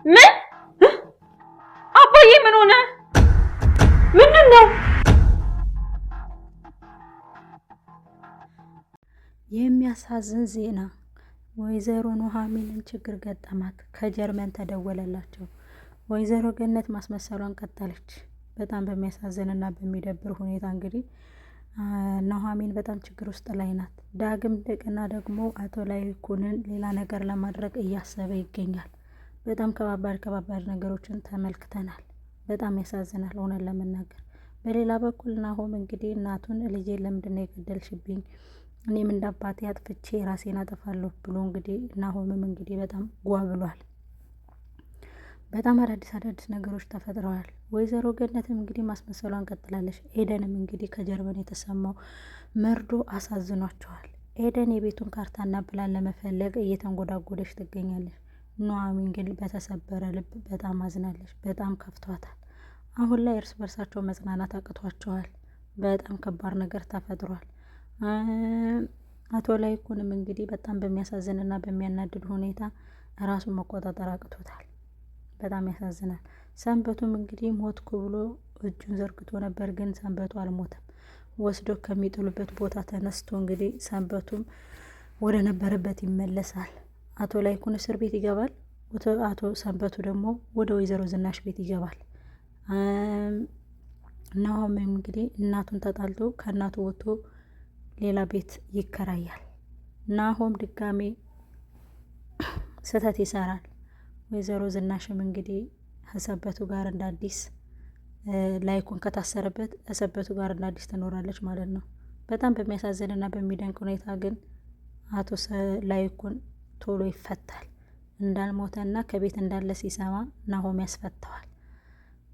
ምን አባዬ ምን ሆነ? ምንድን ነው? የሚያሳዝን ዜና ወይዘሮ ኑሐሚንን ችግር ገጠማት። ከጀርመን ተደወለላቸው። ወይዘሮ ገነት ማስመሰሏን ቀጠለች። በጣም በሚያሳዝንና በሚደብር ሁኔታ እንግዲህ ኑሐሚን በጣም ችግር ውስጥ ላይ ናት። ዳግም እንደገና ደግሞ አቶ ላይኩንን ሌላ ነገር ለማድረግ እያሰበ ይገኛል። በጣም ከባባድ ነገሮችን ተመልክተናል። በጣም ያሳዝናል እውነት ለመናገር። በሌላ በኩል ናሆም እንግዲህ እናቱን ልጄን ለምንድን ነው የገደልሽብኝ? እኔም እንደ አባቴ አጥፍቼ ራሴን አጠፋለሁ ብሎ እንግዲህ ናሆምም እንግዲህ በጣም ጓ ብሏል። በጣም አዳዲስ ነገሮች ተፈጥረዋል። ወይዘሮ ገነትም እንግዲህ ማስመሰሏን ቀጥላለች። ኤደንም እንግዲህ ከጀርመን የተሰማው መርዶ አሳዝኗቸዋል። ኤደን የቤቱን ካርታና ፕላን ለመፈለግ እየተንጎዳጎደች ትገኛለች። ኑሐሚን ግን በተሰበረ ልብ በጣም አዝናለች። በጣም ከፍቷታል። አሁን ላይ እርስ በርሳቸው መጽናናት አቅቷቸዋል። በጣም ከባድ ነገር ተፈጥሯል። አቶ ላይኩንም እንግዲህ በጣም በሚያሳዝንና በሚያናድድ ሁኔታ ራሱን መቆጣጠር አቅቶታል። በጣም ያሳዝናል። ሰንበቱም እንግዲህ ሞትኩ ብሎ እጁን ዘርግቶ ነበር፣ ግን ሰንበቱ አልሞተም። ወስዶ ከሚጥሉበት ቦታ ተነስቶ እንግዲህ ሰንበቱም ወደ ነበረበት ይመለሳል። አቶ ላይኩን እስር ቤት ይገባል። አቶ ሰንበቱ ደግሞ ወደ ወይዘሮ ዝናሽ ቤት ይገባል። ናሆም እንግዲህ እናቱን ተጣልቶ ከእናቱ ወጥቶ ሌላ ቤት ይከራያል። ናሆም ድጋሜ ስህተት ይሰራል። ወይዘሮ ዝናሽም እንግዲህ ከሰበቱ ጋር እንደ አዲስ ላይኩን ከታሰረበት ከሰበቱ ጋር እንደ አዲስ ትኖራለች ማለት ነው። በጣም በሚያሳዝንና በሚደንቅ ሁኔታ ግን አቶ ላይኩን ቶሎ ይፈታል። እንዳልሞተና ከቤት እንዳለ ሲሰማ ናሆም ያስፈታዋል።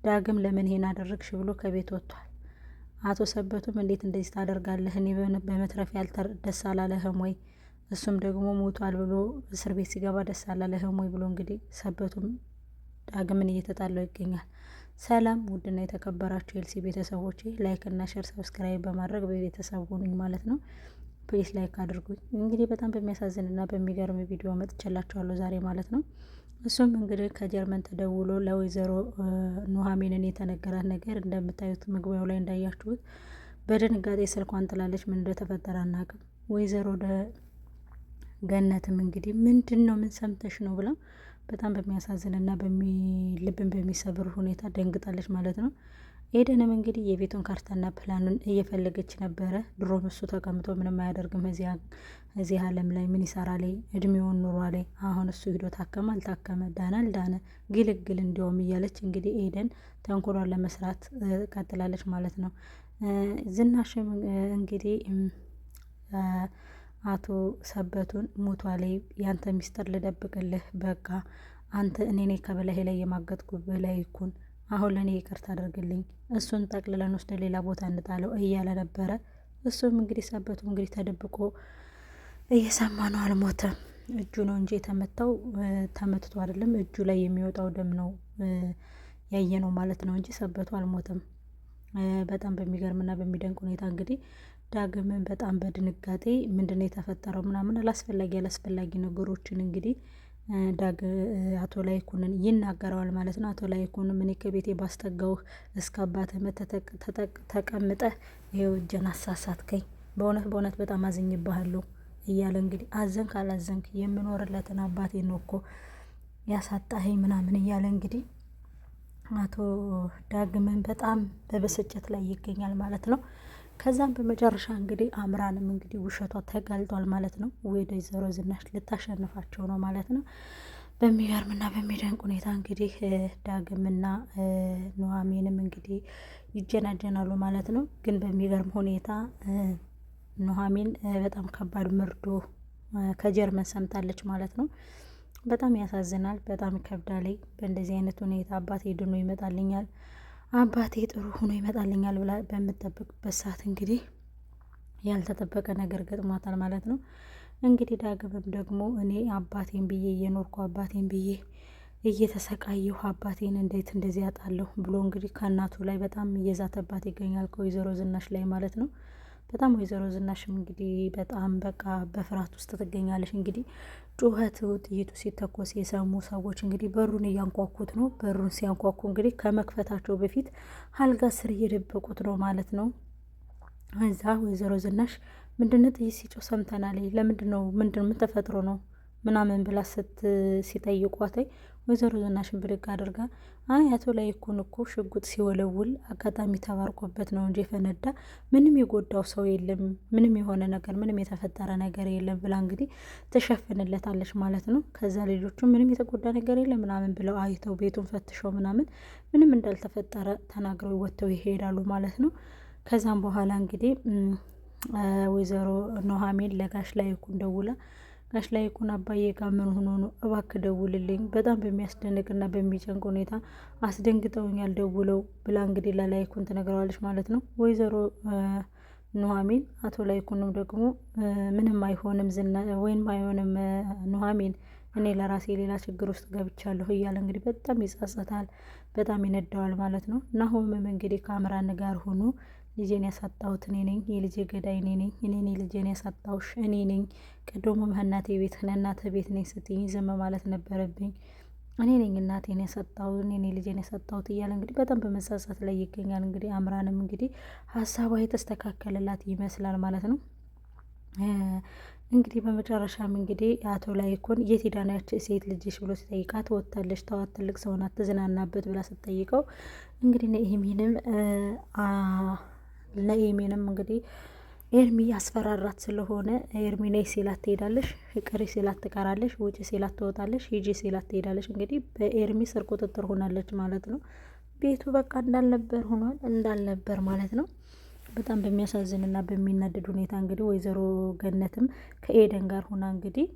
ዳግም ለምን ይሄን አደረግሽ ብሎ ከቤት ወጥቷል። አቶ ሰበቱም እንዴት እንደዚህ ታደርጋለህ? እኔ በመትረፍ ደስ አላለህም ወይ? እሱም ደግሞ ሞቷል ብሎ እስር ቤት ሲገባ ደስ አላለህም ወይ ብሎ እንግዲህ ሰበቱም ዳግምን እየተጣለው ይገኛል። ሰላም ውድና የተከበራችሁ ኤልሲ ቤተሰቦች ላይክ እና ሼር ሰብስክራይብ በማድረግ በቤተሰብ ሁኑኝ ማለት ነው። ፕሊስ ላይክ አድርጉኝ። እንግዲህ በጣም በሚያሳዝንና በሚገርም ቪዲዮ መጥቼላችኋለሁ ዛሬ ማለት ነው። እሱም እንግዲህ ከጀርመን ተደውሎ ለወይዘሮ ኑሐሚንን የተነገራት ነገር እንደምታዩት መግቢያው ላይ እንዳያችሁት በድንጋጤ ስልኳን ጥላለች። ምን እንደተፈጠረ አናውቅም። ወይዘሮ ገነትም እንግዲህ ምንድን ነው ምን ሰምተሽ ነው ብላ በጣም በሚያሳዝንና ልብን በሚሰብር ሁኔታ ደንግጣለች ማለት ነው። ኤደንም እንግዲህ የቤቱን ካርታና ፕላኑን እየፈለገች ነበረ። ድሮም እሱ ተቀምጦ ምንም አያደርግም እዚህ ዓለም ላይ ምን ይሰራ ላይ እድሜውን ኑሯ ላይ። አሁን እሱ ሂዶ ታከመ አልታከመ ዳነ አልዳነ ግልግል እንዲያውም እያለች እንግዲህ ኤደን ተንኮሏን ለመስራት ቀጥላለች ማለት ነው። ዝናሽም እንግዲህ አቶ ሰበቱን ሞቷ ላይ ያንተ ሚስጥር ልደብቅልህ፣ በቃ አንተ እኔ ከበላይ ላይ የማገጥኩብህ ላይኩን አሁን ለእኔ ይቅርታ አድርግልኝ፣ እሱን ጠቅልለን ወስደ ሌላ ቦታ እንጣለው እያለ ነበረ። እሱም እንግዲህ ሰበቱ እንግዲህ ተደብቆ እየሰማ ነው። አልሞተም። እጁ ነው እንጂ የተመታው ተመትቶ አይደለም። እጁ ላይ የሚወጣው ደም ነው ያየ ነው ማለት ነው እንጂ ሰበቱ አልሞተም። በጣም በሚገርምና በሚደንቅ ሁኔታ እንግዲህ ዳግምን በጣም በድንጋጤ ምንድነው የተፈጠረው ምናምን አላስፈላጊ ነገሮችን እንግዲህ አቶ ላይኩንን ይናገረዋል ማለት ነው። አቶ ላይኩንም እኔ ከቤቴ ባስጠጋውህ እስከ አባትህ ተቀምጠህ ይኸው እጄን አሳሳትከኝ፣ በእውነት በጣም አዝኝብሃለሁ እያለ እንግዲህ አዘንክ አላዘንክ የምኖርለትን አባቴ ነው እኮ ያሳጣኸኝ ምናምን እያለ እንግዲህ አቶ ዳግምን በጣም በብስጭት ላይ ይገኛል ማለት ነው። ከዛም በመጨረሻ እንግዲህ አምራንም እንግዲህ ውሸቷ ተጋልጧል ማለት ነው። ወይዘሮ ዝናሽ ልታሸንፋቸው ነው ማለት ነው። በሚገርምና በሚደንቅ ሁኔታ እንግዲህ ዳግምና ኑሐሚንም እንግዲህ ይጀናጀናሉ ማለት ነው። ግን በሚገርም ሁኔታ ኑሐሚን በጣም ከባድ መርዶ ከጀርመን ሰምታለች ማለት ነው። በጣም ያሳዝናል። በጣም ይከብዳል። በእንደዚህ አይነት ሁኔታ አባቴ ድኖ ይመጣልኛል፣ አባቴ ጥሩ ሆኖ ይመጣልኛል ብላ በምትጠብቅበት ሰዓት እንግዲህ ያልተጠበቀ ነገር ገጥሟታል ማለት ነው። እንግዲህ ዳግምም ደግሞ እኔ አባቴን ብዬ እየኖርኩ አባቴን ብዬ እየተሰቃየሁ አባቴን እንዴት እንደዚህ ያጣለሁ ብሎ እንግዲህ ከእናቱ ላይ በጣም እየዛተባት ይገኛል፣ ከወይዘሮ ዝናሽ ላይ ማለት ነው። በጣም ወይዘሮ ዝናሽም እንግዲህ በጣም በቃ በፍርሃት ውስጥ ትገኛለች። እንግዲህ ጩኸት ጥይቱ ሲተኮስ የሰሙ ሰዎች እንግዲህ በሩን እያንኳኩት ነው። በሩን ሲያንኳኩ እንግዲህ ከመክፈታቸው በፊት አልጋ ስር እየደበቁት ነው ማለት ነው። እዛ ወይዘሮ ዝናሽ ምንድነው ጥይት ሲጮህ ሰምተናል፣ ለምንድን ነው ምን ተፈጥሮ ነው ምናምን ብላ ሲጠይቋት ወይዘሮ ዝናሽን ብድግ አድርጋ አይ አቶ ላይኩን እኮ ሽጉጥ ሲወለውል አጋጣሚ ተባርቆበት ነው እንጂ የፈነዳ ምንም የጎዳው ሰው የለም፣ ምንም የሆነ ነገር ምንም የተፈጠረ ነገር የለም ብላ እንግዲህ ትሸፍንለታለች ማለት ነው። ከዛ ሌሎቹ ምንም የተጎዳ ነገር የለም ምናምን ብለው አይተው ቤቱን ፈትሸው ምንም እንዳልተፈጠረ ተናግረው ወጥተው ይሄዳሉ ማለት ነው። ከዛም በኋላ እንግዲህ ወይዘሮ ኑሐሚን ለጋሽ ላይኩን ደውላ ጋሽ ላይኩን አባዬ ጋር ምን ሆኖ ነው እባክህ ደውልልኝ፣ በጣም በሚያስደንቅና በሚጨንቅ ሁኔታ አስደንግጠውኛል ደውለው ብላ እንግዲህ ለላይኩን ትነግረዋለች ማለት ነው። ወይዘሮ ኑሐሚን አቶ ላይኩንም ደግሞ ምንም አይሆንም ወይም አይሆንም ኑሐሚን እኔ ለራሴ ሌላ ችግር ውስጥ ገብቻለሁ እያለ እንግዲህ በጣም ይጸጸታል፣ በጣም ይነደዋል ማለት ነው። ናሆምም እንግዲህ ከአምራን ጋር ሆኖ ልጄን ያሳጣሁት እኔ ነኝ፣ የልጄ ገዳይ እኔ ነኝ፣ እኔ ልጄን ያሳጣሁሽ እኔ ነኝ፣ ቀደሞ እናቴ ቤት ለእናተ ቤት ነኝ ስትይኝ ዝም ማለት ነበረብኝ፣ እኔ ነኝ እናቴን ያሳጣሁት፣ እኔ ልጄን ያሳጣሁት እያለ እንግዲህ በጣም በመጸጸት ላይ ይገኛል። እንግዲህ አምራንም እንግዲህ ሀሳቧ የተስተካከለላት ይመስላል ማለት ነው። እንግዲህ በመጨረሻም እንግዲህ አቶ ላይኩን የት ሄዳ ነው ያች ሴት ልጅሽ ብሎ ሲጠይቃት ወጥታለች፣ ተዋት ትልቅ ሰው ናት ትዝናናበት ብላ ስትጠይቀው እንግዲህ ለኤሚንም እንግዲህ ኤርሚ ያስፈራራት ስለሆነ ኤርሚ ነይ ሲላት ትሄዳለች፣ ቅሪ ሲላት ትቀራለች፣ ውጪ ሲላት ትወጣለች፣ ሂጂ ሲላት ትሄዳለች። እንግዲህ በኤርሚ ስር ቁጥጥር ሆናለች ማለት ነው። ቤቱ በቃ እንዳልነበር ማለት ነው። በጣም በሚያሳዝንና በሚናደድ ሁኔታ እንግዲህ ወይዘሮ ገነትም ከኤደን ጋር ሆና እንግዲህ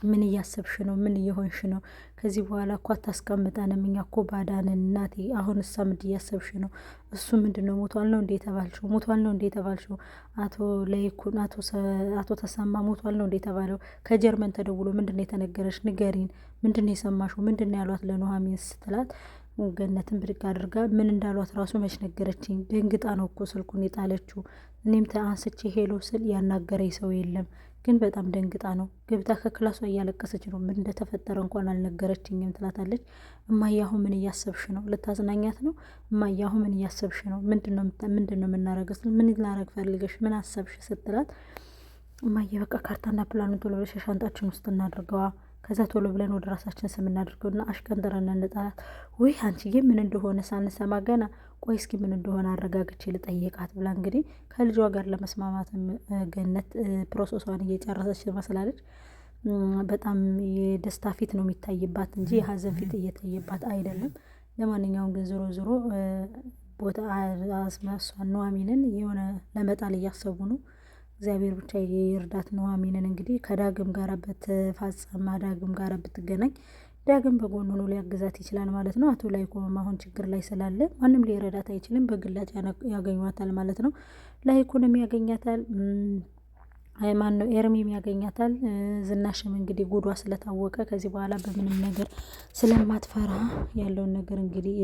ምን እያሰብሽ ነው? ምን እየሆንሽ ነው? ከዚህ በኋላ እኮ አታስቀምጠንም፣ እኛ እኮ ባዳንን እናቴ። አሁን እሳ ምንድ እያሰብሽ ነው? እሱ ምንድን ነው ሞቷል ነው እንዴ የተባልሽው? ሞቷል ነው እንዴ የተባልሽው? አቶ ለይኩን አቶ ተሰማ ሞቷል ነው እንዴ የተባለው? ከጀርመን ተደውሎ ምንድን ነው የተነገረሽ? ንገሪን፣ ምንድን ነው የሰማሽው? ምንድን ነው ያሏት ለኑሐሚን ስትላት ገነትን ብድግ አድርጋ ምን እንዳሏት ራሱ መች ነገረችኝ? ደንግጣ ነው እኮ ስልኩን የጣለችው። እኔም አንስቼ ሄሎ ስል ያናገረኝ ሰው የለም፣ ግን በጣም ደንግጣ ነው ገብታ ከክላሷ እያለቀሰች ነው። ምን እንደተፈጠረ እንኳን አልነገረችኝም ትላታለች። እማያሁ ምን እያሰብሽ ነው? ልታዝናኛት ነው? እማያሁ ምን እያሰብሽ ነው? ምንድን ነው የምናረገው? ምን ላረግ ፈልገሽ ምን አሰብሽ ስትላት እማዬ በቃ ካርታና ፕላኑን ቶሎ ብለሽ ሻንጣችን ውስጥ እናድርገዋ፣ ከዛ ቶሎ ብለን ወደ ራሳችን ስም እናድርገውና አሽቀንጥረን እንጣላት። ውይ አንቺዬ ምን እንደሆነ ሳንሰማ ገና ቆይ እስኪ ምን እንደሆነ አረጋግቼ ልጠይቃት ብላ እንግዲህ ከልጇ ጋር ለመስማማት ገነት ፕሮሰሷን እየጨረሰች ትመስላለች። በጣም የደስታ ፊት ነው የሚታይባት እንጂ የሀዘን ፊት እየታየባት አይደለም። ለማንኛውም ግን ዞሮ ቦታ አስማሷን ኑሐሚንን የሆነ ለመጣል እያሰቡ ነው። እግዚአብሔር ብቻ የእርዳት ኑሐሚንን እንግዲህ ከዳግም ጋር በተፋጸማ ዳግም ጋር ብትገናኝ ዳግም በጎን ሆኖ ሊያግዛት ይችላል ማለት ነው። አቶ ላይኩንም አሁን ችግር ላይ ስላለ ማንም ሊረዳት አይችልም፣ በግላጭ ያገኟታል ማለት ነው። ላይኩንም ያገኛታል፣ ማን ነው ኤርሚም ያገኛታል። ዝናሽም እንግዲህ ጉዷ ስለታወቀ ከዚህ በኋላ በምንም ነገር ስለማትፈራ ያለውን ነገር እንግዲህ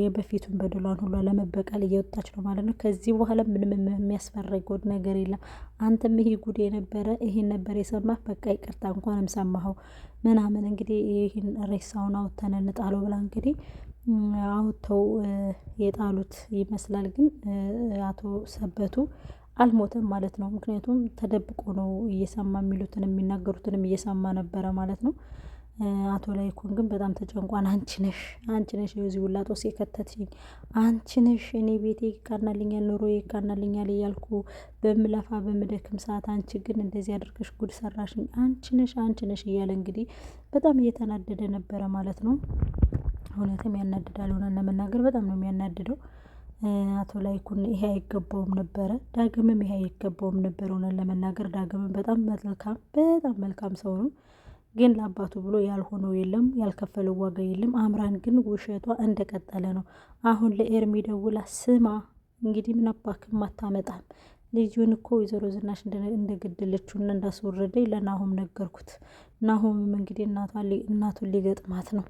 የበፊቱን በደሏን ሁሉ ለመበቀል እየወጣች ነው ማለት ነው። ከዚህ በኋላ ምንም የሚያስፈራ ጉድ ነገር የለም። አንተም ይሄ ጉድ የነበረ ይሄን ነበር የሰማህ፣ በቃ ይቅርታ እንኳንም ሰማኸው ምናምን እንግዲህ ይህን ሬሳውን አውጥተን እንጣለው ብላ እንግዲህ አውጥተው የጣሉት ይመስላል። ግን አቶ ሰበቱ አልሞተም ማለት ነው። ምክንያቱም ተደብቆ ነው እየሰማ የሚሉትን የሚናገሩትንም እየሰማ ነበረ ማለት ነው። አቶ ላይኩን ግን በጣም ተጨንቋን። አንቺ ነሽ የዚህ ሁላ ጦስ የከተትሽኝ፣ አንቺ ነሽ እኔ ቤቴ ይቃናልኛል፣ ኑሮ ይቃናልኛል እያልኩ በምለፋ በምደክም ሰዓት አንቺ ግን እንደዚህ አድርገሽ ጉድ ሰራሽኝ፣ አንቺ ነሽ እያለ እንግዲህ በጣም እየተናደደ ነበረ ማለት ነው። እውነትም ያናድዳል። ሆነን ለመናገር በጣም ነው የሚያናድደው። አቶ ላይኩን ይሄ አይገባውም ነበረ፣ ዳግምም ይሄ አይገባውም ነበር። ሆነን ለመናገር ዳግምም በጣም መልካም ሰው ነው። ግን ለአባቱ ብሎ ያልሆነው የለም፣ ያልከፈለው ዋጋ የለም። አምራን ግን ውሸቷ እንደቀጠለ ነው። አሁን ለኤርሚ ደውላ ስማ እንግዲህ ምን አባክም አታመጣም፣ ልጁን እኮ ወይዘሮ ዝናሽ እንደገደለችውና እንዳስወረደኝ ለናሆም ነገርኩት። ናሆምም እንግዲህ እናቱን ሊገጥማት ነው።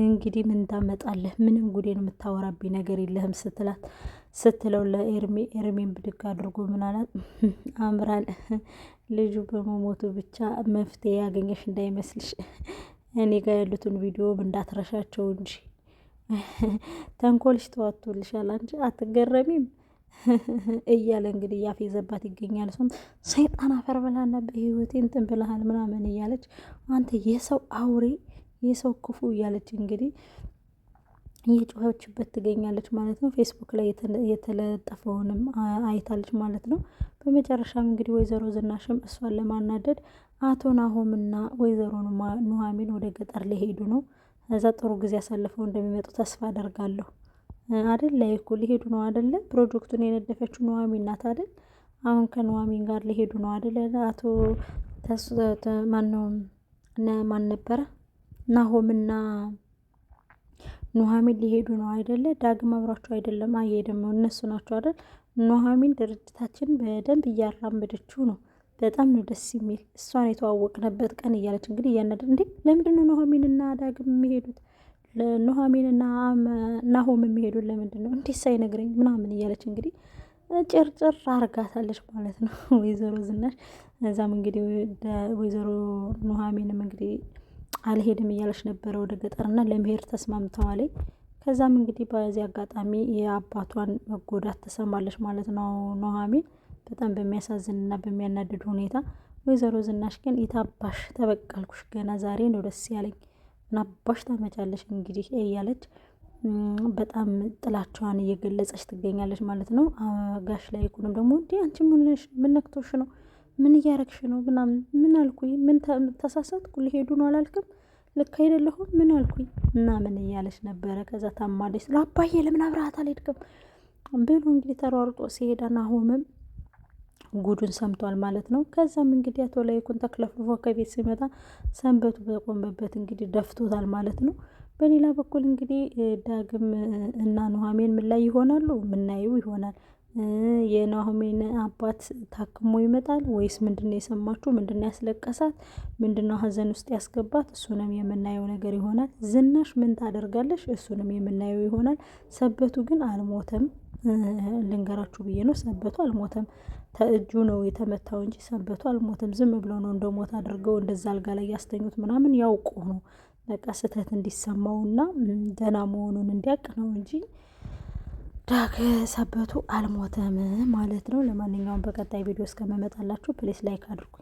እንግዲህ ምን ታመጣለህ? ምንም ጉዴን የምታወራብኝ ነገር የለህም ስትለው ኤርሜን ብድግ አድርጎ ምን አላት? አምራል ልጁ በመሞቱ ብቻ መፍትሄ ያገኘሽ እንዳይመስልሽ፣ እኔ ጋር ያሉትን ቪዲዮም እንዳትረሻቸው እንጂ ተንኮልሽ ተዋቶልሻል፣ አንቺ አትገረሚም እያለ እንግዲህ እያፌዘባት ይገኛል። እሱም ሰይጣን አፈር ብላና በህይወቴ እንትን ብልሃል ምናምን እያለች አንተ የሰው አውሬ የሰው ክፉ እያለች እንግዲህ እየጮኸችበት ትገኛለች ማለት ነው። ፌስቡክ ላይ የተለጠፈውንም አይታለች ማለት ነው። በመጨረሻም እንግዲህ ወይዘሮ ዝናሽም እሷን ለማናደድ አቶ ናሆምና ወይዘሮ ኑሐሚን ወደ ገጠር ሊሄዱ ነው። እዛ ጥሩ ጊዜ አሳልፈው እንደሚመጡ ተስፋ አደርጋለሁ። አደል ላይ እኮ ሊሄዱ ነው አደለ? ፕሮጀክቱን የነደፈችው ኑሐሚን ናት አደል? አሁን ከኑሐሚን ጋር ሊሄዱ ነው አደለ? አቶ ማን ነበረ? ናሆምና ኑሐሚን ሊሄዱ ነው አይደለ? ዳግም አብሯቸው አይደለም? አይሄድም። እነሱ ናቸው አይደል? ኑሐሚን ድርጅታችን በደንብ እያራመደችው ነው። በጣም ነው ደስ የሚል እሷን የተዋወቅንበት ቀን እያለች እንግዲህ እያናደድ እንዴ፣ ለምንድን ነው ኑሐሚንና ዳግም የሚሄዱት? ኑሐሚንና ናሆም የሚሄዱት ለምንድን ነው? እንዴት ሳይነግረኝ ምናምን እያለች እንግዲህ ጭርጭር አርጋታለች ማለት ነው ወይዘሮ ዝናሽ። እዛም እንግዲህ ወይዘሮ ኑሐሚንም እንግዲህ አልሄድም እያለች ነበረ ወደ ገጠርና ለመሄድ ተስማምተዋል። ከዛም እንግዲህ በዚህ አጋጣሚ የአባቷን መጎዳት ትሰማለች ማለት ነው ኑሐሚን በጣም በሚያሳዝንና በሚያናድድ ሁኔታ። ወይዘሮ ዝናሽ ግን የታባሽ ተበቀልኩሽ፣ ገና ዛሬ ነው ደስ ያለኝ፣ ምናባሽ ታመጫለሽ እንግዲህ እያለች በጣም ጥላቸዋን እየገለጸች ትገኛለች ማለት ነው። ጋሽ ላይ ይኩንም ደግሞ እንዲ አንቺ ምን ነክቶሽ ነው? ምን እያረግሽ ነው? ምናምን ምን አልኩኝ? ምን ተሳሳትኩ? ሊሄዱ ነው አላልክም? ልክ አይደለሁም? ምን አልኩኝ? ምናምን እያለች ነበረ። ከዛ ታማለች። ስለ አባዬ ለምን አብረሃት አልሄድክም ብሎ እንግዲህ ተሯርጦ ሲሄዳ ናሆምም ጉዱን ሰምቷል ማለት ነው። ከዛም እንግዲህ አቶ ላይኩን ተክለፍልፎ ከቤት ሲመጣ ሰንበቱ በቆመበት እንግዲህ ደፍቶታል ማለት ነው። በሌላ በኩል እንግዲህ ዳግም እና ኑሐሚን ምን ላይ ይሆናሉ? ምናየው ይሆናል። የኑሐሚን አባት ታክሞ ይመጣል ወይስ ምንድነው የሰማችሁ? ምንድነው ያስለቀሳት? ምንድነው ሀዘን ውስጥ ያስገባት? እሱንም የምናየው ነገር ይሆናል። ዝናሽ ምን ታደርጋለሽ? እሱንም የምናየው ይሆናል። ሰበቱ ግን አልሞተም። ልንገራችሁ ብዬ ነው። ሰበቱ አልሞተም። እጁ ነው የተመታው እንጂ ሰበቱ አልሞተም። ዝም ብለው ነው እንደሞት አድርገው እንደዛ አልጋ ላይ ያስተኙት ምናምን ያውቁ ነው በቃ ስህተት እንዲሰማውና ደህና መሆኑን እንዲያውቅ ነው እንጂ ሰበቱ አልሞተም ማለት ነው። ለማንኛውም በቀጣይ ቪዲዮ እስከመመጣላችሁ ፕሌስ ላይክ አድርጉ።